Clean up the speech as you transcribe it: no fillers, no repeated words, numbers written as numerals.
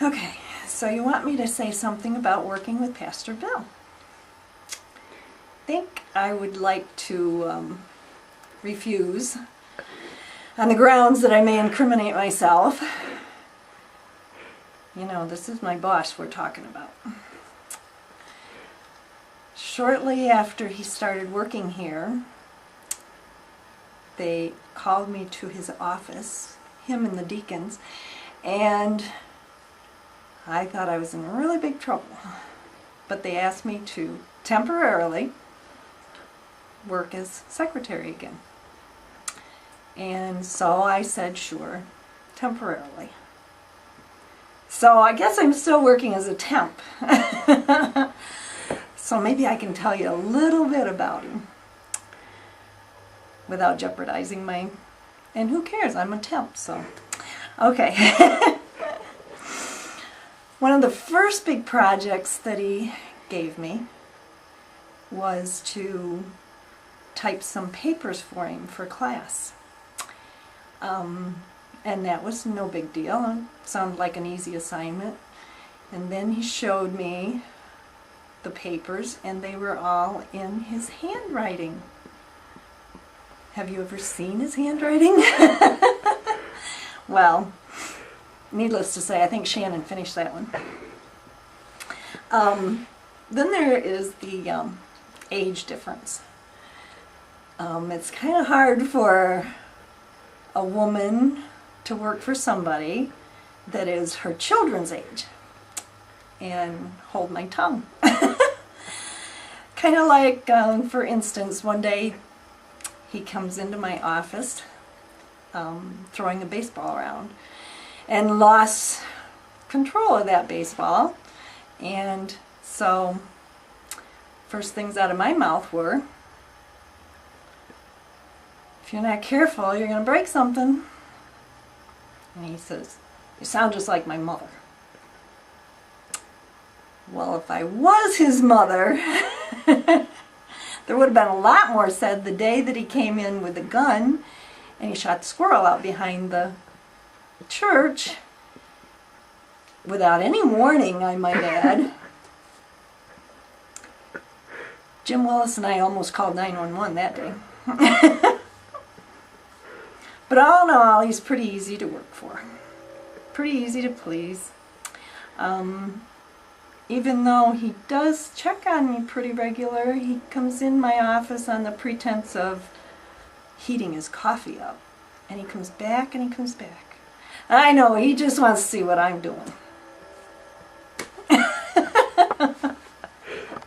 Okay, so you want me to say something about working with Pastor Bill. I think I would like to refuse on the grounds that I may incriminate myself. You know, this is my boss we're talking about. Shortly after he started working here, they called me to his office, him and the deacons, and I thought I was in really big trouble. But they asked me to temporarily work as secretary again. And so I said, sure, temporarily. So I guess I'm still working as a temp. So maybe I can tell you a little bit about him without jeopardizing my, and who cares, I'm a temp, so. Okay. One of the first big projects that he gave me was to type some papers for him for class. And that was no big deal. It sounded like an easy assignment. And then he showed me the papers, and they were all in his handwriting. Have you ever seen his handwriting? Well, needless to say, I think Shannon finished that one. Then there is the age difference. It's kind of hard for a woman to work for somebody that is her children's age. And hold my tongue. Kind of like, for instance, one day he comes into my office throwing a baseball around and lost control of that baseball. And so first things out of my mouth were, if you're not careful, you're going to break something. And he says, you sound just like my mother. Well, if I was his mother, there would have been a lot more said the day that he came in with a gun and he shot the squirrel out behind the church without any warning, I might add. Jim Willis and I almost called 911 that day. But all in all, he's pretty easy to work for. Pretty easy to please. Even though he does check on me pretty regular, he comes in my office on the pretense of heating his coffee up. And he comes back and he comes back. I know, he just wants to see what I'm doing.